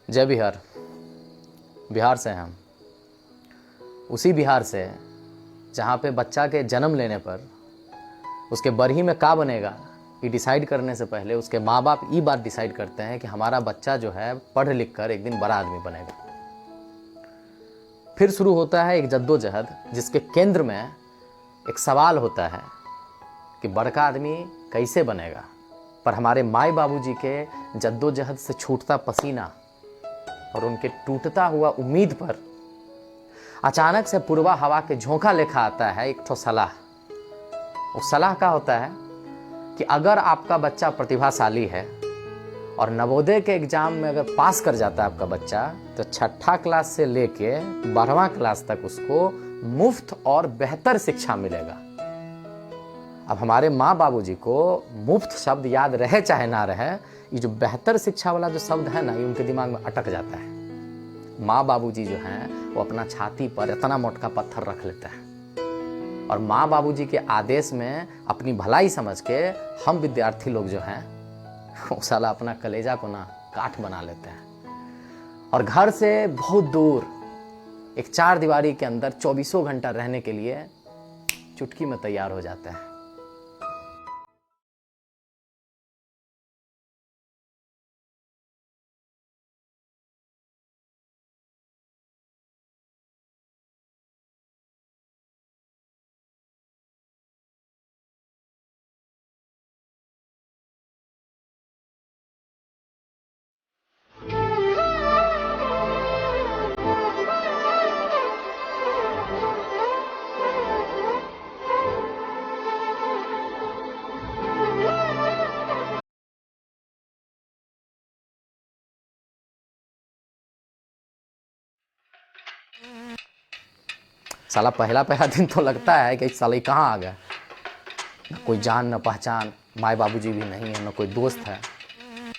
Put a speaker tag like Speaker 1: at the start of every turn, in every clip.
Speaker 1: जय बिहार। बिहार से हैं हम, उसी बिहार से जहाँ पे बच्चा के जन्म लेने पर उसके बरही में का बनेगा ये डिसाइड करने से पहले उसके माँ बाप ये बात डिसाइड करते हैं कि हमारा बच्चा जो है पढ़ लिख कर एक दिन बड़ा आदमी बनेगा। फिर शुरू होता है एक जद्दोजहद जिसके केंद्र में एक सवाल होता है कि बड़का आदमी कैसे बनेगा। पर हमारे माई बाबूजी के जद्दोजहद से छूटता पसीना और उनके टूटता हुआ उम्मीद पर अचानक से पूर्वा हवा के झोंका लेखा आता है एक ठो सलाह। उस सलाह का होता है कि अगर आपका बच्चा प्रतिभाशाली है और नवोदय के एग्जाम में अगर पास कर जाता है आपका बच्चा, तो छठा क्लास से लेके 12वां क्लास तक उसको मुफ्त और बेहतर शिक्षा मिलेगा। अब हमारे माँ बाबूजी को मुफ्त शब्द याद रहे चाहे ना रहे, ये जो बेहतर शिक्षा वाला जो शब्द है ना, ये उनके दिमाग में अटक जाता है। माँ बाबूजी जो हैं वो अपना छाती पर इतना मोटा पत्थर रख लेते हैं और माँ बाबूजी के आदेश में अपनी भलाई समझ के हम विद्यार्थी लोग जो हैं वो साला अपना कलेजा को ना काठ बना लेते हैं और घर से बहुत दूर एक चार दीवारी के अंदर 24 घंटा रहने के लिए चुटकी में तैयार हो जाते हैं। साला पहला दिन तो लगता है कि साला कहाँ आ गया, न कोई जान न पहचान, माए बाबूजी भी नहीं है, न कोई दोस्त है।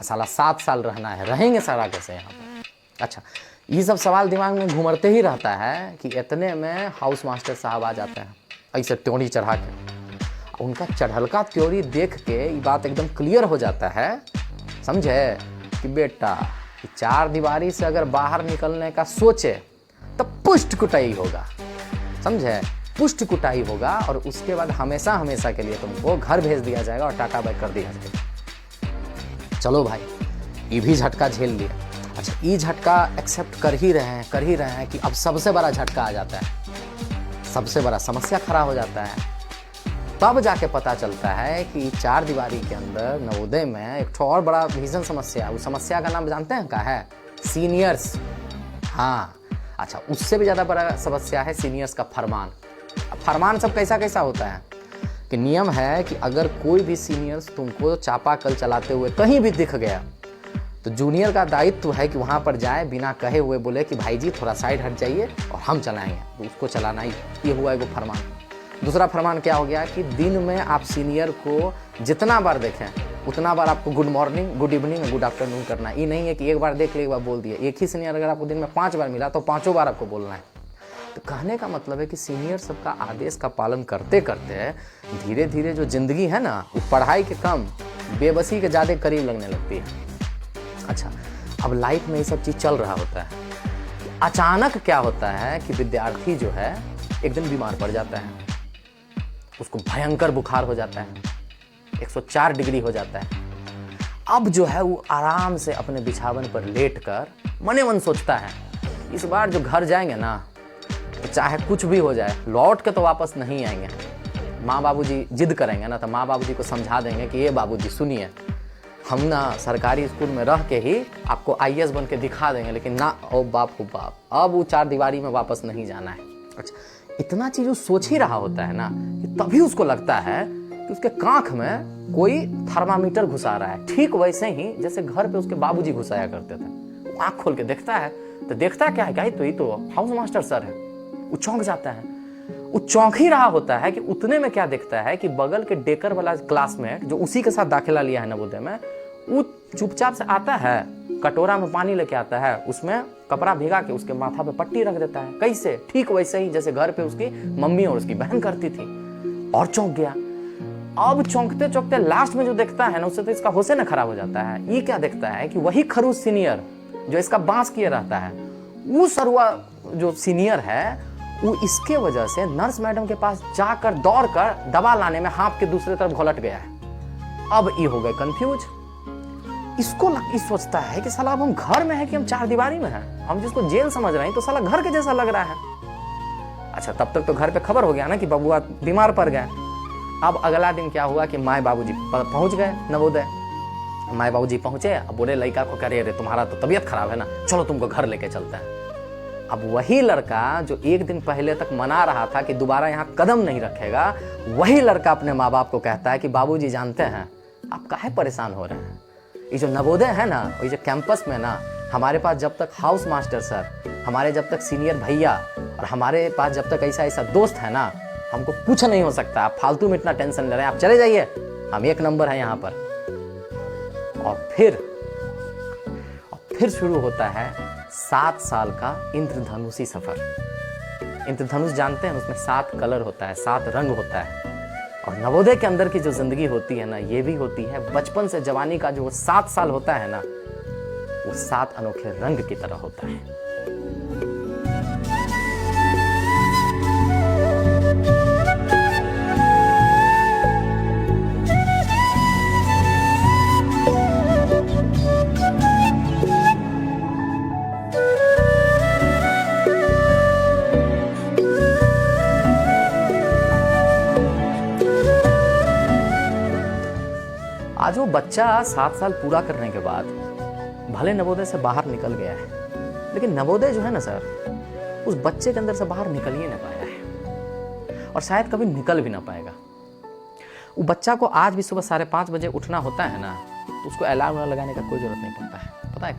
Speaker 1: साला 7 साल रहना है, रहेंगे सारा कैसे यहाँ पर। अच्छा, ये सब सवाल दिमाग में घूमते ही रहता है कि इतने में हाउस मास्टर साहब आ जाते हैं ऐसे त्योरी चढ़ा के। उनका चढ़लका त्योरी देख के ये बात एकदम क्लियर हो जाता है, समझे, कि बेटा 4 दीवारी से अगर बाहर निकलने का सोचे तो पुष्ट कुटाई होगा, समझे, पुष्ट कुटाई होगा और उसके बाद हमेशा हमेशा के लिए तुमको घर भेज दिया जाएगा और टाटा बाय कर दिया जाएगा। चलो भाई, ये भी झटका झेल लिया। अच्छा, ये झटका एक्सेप्ट कर ही रहे हैं कि अब सबसे बड़ा झटका आ जाता है, सबसे बड़ा समस्या खड़ा हो जाता है। तब जाके पता चलता है कि 4 दीवारी के अंदर नवोदय में एक ठो और बड़ा भीषण समस्या है। उस समस्या का नाम जानते हैं क्या है? सीनियर्स। हाँ, अच्छा, उससे भी ज़्यादा बड़ा समस्या है सीनियर्स का फरमान। अब फरमान सब कैसा होता है कि नियम है कि अगर कोई भी सीनियर्स तुमको चापाकल चलाते हुए कहीं भी दिख गया तो जूनियर का दायित्व है कि वहाँ पर जाए, बिना कहे हुए बोले कि भाई जी थोड़ा साइड हट जाइए और हम चलाएंगे, तो उसको चलाना ही। ये हुआ एगो फरमान। दूसरा फरमान क्या हो गया कि दिन में आप सीनियर को जितना बार देखें उतना बार आपको good morning, good evening, good afternoon करना है। ये नहीं है कि एक बार देख ले, एक बार बोल दिए। एक ही सीनियर अगर आपको दिन में 5 बार मिला तो 5 बार आपको बोलना है। तो कहने का मतलब है कि सीनियर सबका आदेश का पालन करते करते धीरे धीरे जो जिंदगी है ना, वो पढ़ाई के कम बेबसी के ज़्यादा करीब लगने लगती है। अच्छा, अब लाइफ में ये सब चीज़ चल रहा होता है, अचानक क्या होता है कि विद्यार्थी जो है एक दिन बीमार पड़ जाता है, उसको भयंकर बुखार हो जाता है, 104 डिग्री हो जाता है। अब जो है वो आराम से अपने बिछावन पर लेटकर मने मन सोचता है इस बार जो घर जाएंगे ना, तो चाहे कुछ भी हो जाए लौट के तो वापस नहीं आएंगे। माँ बाबूजी जिद करेंगे ना, तो माँ बाबूजी को समझा देंगे कि ये बाबूजी सुनिए, हम ना सरकारी स्कूल में रह के ही आपको IAS बन के दिखा देंगे, लेकिन ना, ओ बाप हो बाप, अब वो 4 दीवारी में वापस नहीं जाना है। अच्छा, इतना चीज़ वो सोच ही रहा होता है ना कि तभी उसको लगता है कि उसके कांख में कोई थर्मामीटर घुसा रहा है, ठीक वैसे ही जैसे घर पे उसके बाबूजी घुसाया करते थे। आँख खोल के देखता है तो देखता क्या है, क्या ये तो हाउस मास्टर सर है। वो चौंक जाता है। वो चौंक ही रहा होता है कि उतने में क्या देखता है कि बगल के डेकर वाला क्लासमेट जो उसी के साथ दाखिला लिया है नवोदय में, वो चुपचाप से आता है, कटोरा में पानी लेके आता है, उसमें कपड़ा भिगा के उसके माथा पे पट्टी रख देता है। कैसे? ठीक वैसे ही जैसे घर पे उसकी मम्मी और उसकी बहन करती थी। और चौंक गया। अब चौंकते चौंकते लास्ट में जो देखता है ना, उससे तो इसका होश न खराब हो जाता है। ये क्या देखता है कि वही खरूस सीनियर जो इसका बांस किए रहता है, वो सरुआ जो सीनियर है वो इसके वजह से नर्स मैडम के पास जाकर दौड़कर दवा लाने में हाँप के दूसरे तरफ घोलट गया है। अब ये हो गए कंफ्यूज। इसको सोचता है कि साला अब हम घर में है कि हम चार दीवारी में हैं। हम जिसको जेल समझ रहे हैं तो साला घर के जैसा लग रहा है। अच्छा, तब तक तो घर पे खबर हो गया ना कि बबुआ बीमार पड़ गए। अब अगला दिन क्या हुआ कि माए बाबूजी पहुंच गए नवोदय। माए बाबूजी पहुंचे, अब बोले लड़का को, करे अरे तुम्हारा तो तबीयत खराब है ना, चलो तुमको घर लेके चलते हैं। अब वही लड़का जो एक दिन पहले तक मना रहा था कि दोबारा यहाँ कदम नहीं रखेगा, वही लड़का अपने माँ बाप को कहता है कि बाबूजी जानते हैं आप काहे परेशान हो रहे हैं। ये जो नवोदय है ना, ये जो कैंपस में ना, हमारे पास जब तक हाउस मास्टर सर, हमारे जब तक सीनियर भैया और हमारे पास जब तक ऐसा ऐसा दोस्त है ना, हमको कुछ नहीं हो सकता। आप फालतू में इतना टेंशन ले रहे हैं, आप चले जाइए, हम एक नंबर है यहाँ पर। और फिर शुरू होता है 7 साल का इंद्रधनुषी सफर। इंद्रधनुष जानते हैं, उसमें 7 कलर होता है, 7 रंग होता है। और नवोदय के अंदर की जो जिंदगी होती है ना, ये भी होती है बचपन से जवानी का जो 7 साल होता है ना, वो 7 अनोखे रंग की तरह होता है। आज वो बच्चा 7 साल पूरा करने के बाद भले नवोदय से बाहर निकल गया है, लेकिन नवोदय जो है ना सर, उस बच्चे के अंदर से बाहर निकल ही नहीं पाया है और शायद कभी निकल भी ना पाएगा। वो बच्चा को आज भी सुबह 5:30 बजे उठना होता है ना, तो उसको अलार्म लगाने का कोई जरूरत नहीं पड़ता है। पता है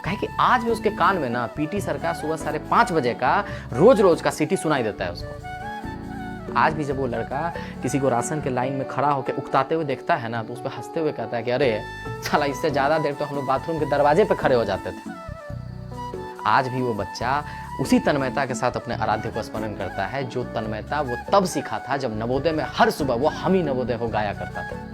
Speaker 1: काहे कि आज भी उसके कान में ना पीटी सर का सुबह 5:30 बजे का रोज का सीटी सुनाई देता है उसको। आज भी जब वो लड़का किसी को राशन के लाइन में खड़ा होकर उकताते हुए देखता है ना, तो उस पर हंसते हुए कहता है कि अरे साला, इससे ज्यादा देर तो हम लोग बाथरूम के दरवाजे पे खड़े हो जाते थे। आज भी वो बच्चा उसी तन्मयता के साथ अपने आराध्य को स्मरण करता है, जो तन्मयता वो तब सीखा था जब नवोदय में हर सुबह वो हम ही नवोदय हो गाया करता था।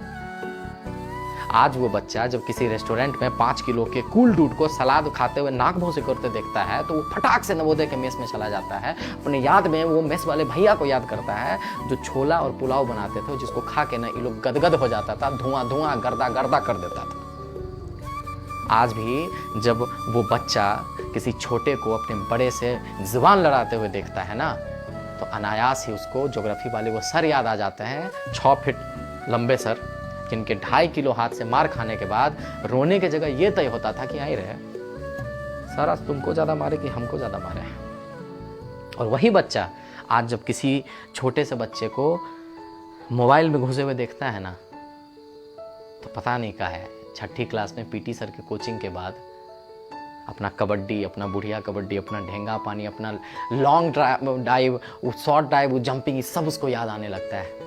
Speaker 1: आज वो बच्चा जब किसी रेस्टोरेंट में 5 किलो के कूल डूड को सलाद खाते हुए नाक भौं से करते देखता है, तो वो फटाक से नवोदय के मेस में चला जाता है। अपने याद में वो मेस वाले भैया को याद करता है जो छोला और पुलाव बनाते थे, जिसको खा के ना ये लोग गदगद हो जाता था, धुआं गर्दा कर देता था। आज भी जब वो बच्चा किसी छोटे को अपने बड़े से जुबान लड़ाते हुए देखता है ना, तो अनायास ही उसको ज्योग्राफी वाले वो सर याद आ जाते हैं, 6 फीट लंबे सर, जिनके 2.5 किलो हाथ से मार खाने के बाद रोने की जगह ये तय होता था कि आई रहे सर, आज तुमको ज़्यादा मारे कि हमको ज़्यादा मारे। और वही बच्चा आज जब किसी छोटे से बच्चे को मोबाइल में घुसे हुए देखता है ना, तो पता नहीं क्या है, 6ठी क्लास में पीटी सर के कोचिंग के बाद अपना कबड्डी, अपना बुढ़िया कबड्डी, अपना ढेंगा पानी, अपना long dive, short dive, jumping, सब उसको याद आने लगता है।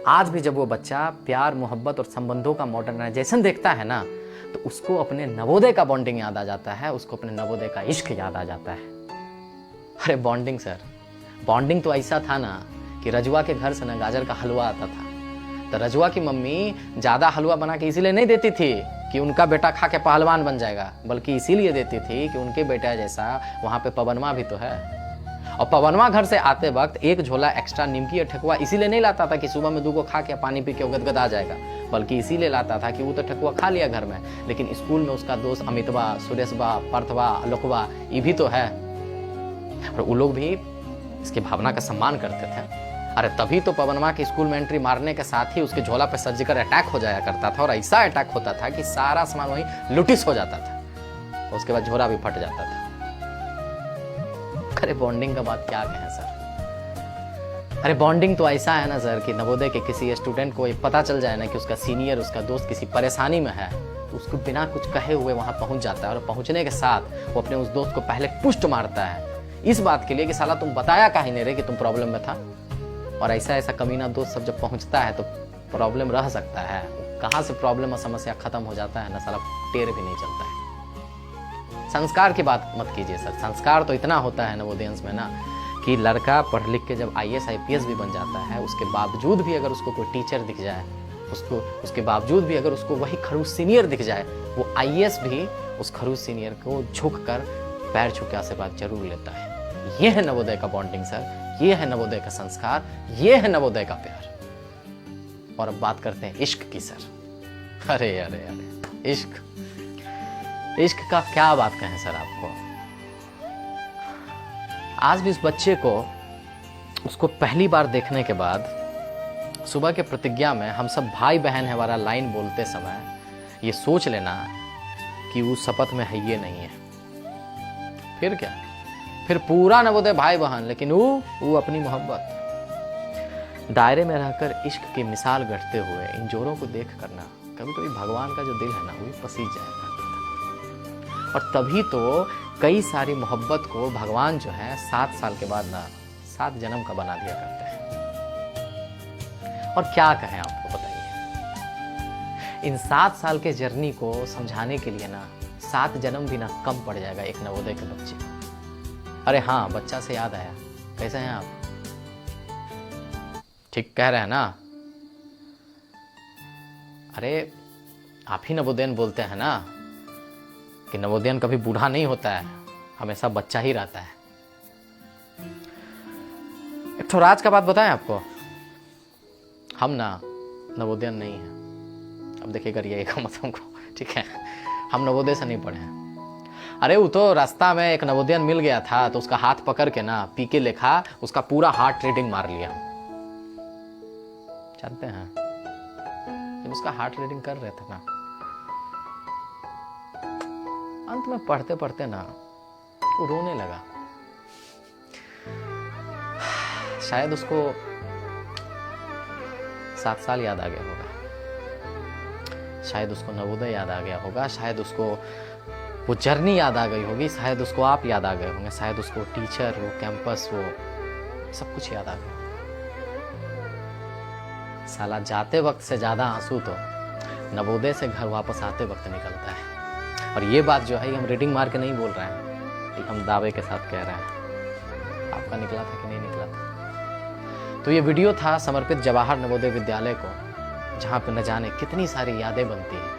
Speaker 1: आज भी जब वो बच्चा प्यार, मोहब्बत और संबंधों का मॉडर्नाइजेशन देखता है ना, तो उसको अपने नवोदय का बॉन्डिंग याद आ जाता है, उसको अपने नवोदय का इश्क याद आ जाता है। अरे बॉन्डिंग सर, बॉन्डिंग तो ऐसा था ना कि रजुआ के घर से ना गाजर का हलवा आता था, तो रजुआ की मम्मी ज़्यादा हलवा बना के इसीलिए नहीं देती थी कि उनका बेटा खा के पहलवान बन जाएगा, बल्कि इसीलिए देती थी कि उनके बेटा जैसा वहाँ पे पवनमा भी तो है। और पवनवा घर से आते वक्त एक झोला एक्स्ट्रा निमकी और ठेकुआ इसीलिए नहीं लाता था कि सुबह में 2 को खा के पानी पी के गदगद आ जाएगा, बल्कि इसीलिए लाता था कि वो तो ठेकुआ खा लिया घर में, लेकिन स्कूल में उसका दोस्त अमितवा, सुरेशवा, पार्थवा, अलोकवा, ये भी तो है, और वो लोग भी इसकी भावना का सम्मान करते थे। अरे तभी तो पवनवा के स्कूल में एंट्री मारने के साथ ही उसके झोला पे सर्जिकल अटैक हो जाया करता था, और ऐसा अटैक होता था कि सारा सामान वहीं लुटिस हो जाता था, और उसके बाद झोला भी फट जाता था। अरे बॉन्डिंग का बात क्या कहें सर। अरे बॉन्डिंग तो ऐसा है ना सर कि नवोदय के किसी स्टूडेंट को ये पता चल जाए ना कि उसका सीनियर, उसका दोस्त किसी परेशानी में है, तो उसको बिना कुछ कहे हुए वहाँ पहुँच जाता है, और पहुँचने के साथ वो अपने उस दोस्त को पहले पुष्ट मारता है इस बात के लिए कि साला तुम बताया काहे नहीं रहे कि तुम प्रॉब्लम में था। और ऐसा कमीना दोस्त सब जब पहुँचता है तो प्रॉब्लम रह सकता है, कहाँ से प्रॉब्लम और समस्या खत्म हो जाता है ना, साला टेर भी नहीं चलता है। संस्कार की बात मत कीजिए सर, संस्कार तो इतना होता है नवोदयंस में ना कि लड़का पढ़ लिख के जब IAS IPS भी बन जाता है, उसके बावजूद भी अगर उसको कोई टीचर दिख जाए उसको उसके बावजूद भी अगर उसको वही खड़ूस सीनियर दिख जाए, वो आईएएस भी उस खड़ूस सीनियर को झुक कर पैर छू के आशीर्वाद जरूर लेता है। ये है नवोदय का बॉन्डिंग सर, ये है नवोदय का संस्कार, ये है नवोदय का प्यार। और अब बात करते हैं इश्क की सर। अरे अरे अरे इश्क, इश्क का क्या बात कहें सर आपको। आज भी उस बच्चे को, उसको पहली बार देखने के बाद सुबह के प्रतिज्ञा में हम सब भाई बहन है वाला लाइन बोलते समय ये सोच लेना कि वो शपथ में है ये नहीं है। फिर क्या, फिर पूरा नवोदय भाई बहन, लेकिन वो अपनी मोहब्बत। दायरे में रहकर इश्क की मिसाल गढ़ते हुए इन जोरों को देख करना कभी कभी भगवान का जो दिल है ना वो पसीज जाएगा। और तभी तो कई सारी मोहब्बत को भगवान जो है 7 साल के बाद ना 7 जन्म का बना दिया करते हैं। और क्या कहें आपको बताइए, इन 7 साल के जर्नी को समझाने के लिए ना 7 जन्म भी ना कम पड़ जाएगा एक नवोदय के बच्चे को। अरे हाँ, बच्चा से याद आया, कैसे हैं आप? ठीक कह रहे हैं ना? अरे आप ही नवोदयन बोलते हैं ना कि नवोदयन कभी बूढ़ा नहीं होता है, हमेशा बच्चा ही रहता है। एक तो राज का बात बताएं आपको, हम ना नवोदयन नहीं है। अब देखिए करिएगा मत हमको, ठीक है? हम नवोदय से नहीं पढ़े हैं। अरे वो तो रास्ता में एक नवोदयन मिल गया था तो उसका हाथ पकड़ के ना पीके लिखा, उसका पूरा हार्ट रीडिंग मार लिया। जानते हैं जब उसका हार्ट रीडिंग कर रहे थे ना, अंत में पढ़ते पढ़ते ना वो रोने लगा। शायद उसको 7 साल याद आ गया होगा, शायद उसको नवोदय याद आ गया होगा, शायद उसको वो जर्नी याद आ गई होगी, शायद उसको आप याद आ गए होंगे, शायद उसको टीचर, वो कैंपस, वो सब कुछ याद आ गया। साला जाते वक्त से ज़्यादा आंसू तो नवोदय से घर वापस आते वक्त निकलता है। और ये बात जो है हम रीडिंग मार के नहीं बोल रहे हैं, ये हम दावे के साथ कह रहे हैं। आपका निकला था कि नहीं निकला था? तो ये वीडियो था समर्पित जवाहर नवोदय विद्यालय को, जहाँ पर न जाने कितनी सारी यादें बनती हैं,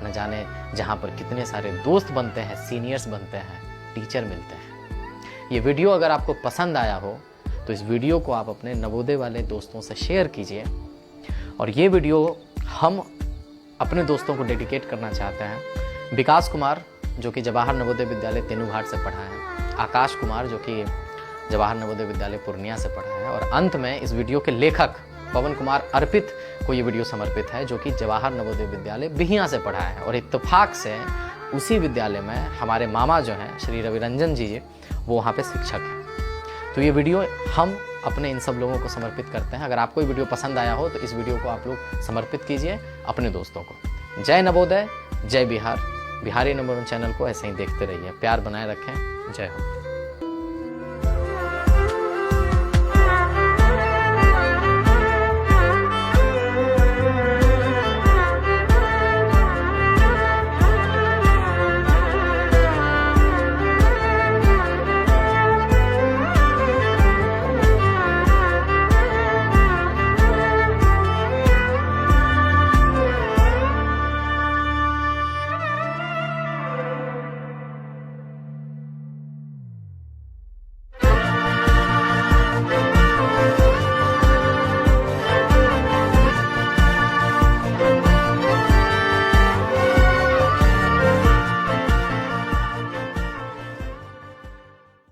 Speaker 1: न जाने जहाँ पर कितने सारे दोस्त बनते हैं, सीनियर्स बनते हैं, टीचर मिलते हैं। ये वीडियो अगर आपको पसंद आया हो तो इस वीडियो को आप अपने नवोदय वाले दोस्तों से शेयर कीजिए। और ये वीडियो हम अपने दोस्तों को डेडिकेट करना चाहते हैं। विकास कुमार जो कि जवाहर नवोदय विद्यालय तेनूघाट से पढ़ा है, आकाश कुमार जो कि जवाहर नवोदय विद्यालय पूर्णिया से पढ़ा है, और अंत में इस वीडियो के लेखक पवन कुमार अर्पित को ये वीडियो समर्पित है जो कि जवाहर नवोदय विद्यालय बिहियां से पढ़ा है। और इत्तेफाक से उसी विद्यालय में हमारे मामा जो हैं श्री रविरंजन जी, वो वहाँ पे शिक्षक हैं। तो ये वीडियो हम अपने इन सब लोगों को समर्पित करते हैं। अगर आपको ये वीडियो पसंद आया हो तो इस वीडियो को आप लोग समर्पित कीजिए अपने दोस्तों को। जय नवोदय, जय बिहार। बिहारी नंबर 1 चैनल को ऐसे ही देखते रहिए, प्यार बनाए रखें। जय हो।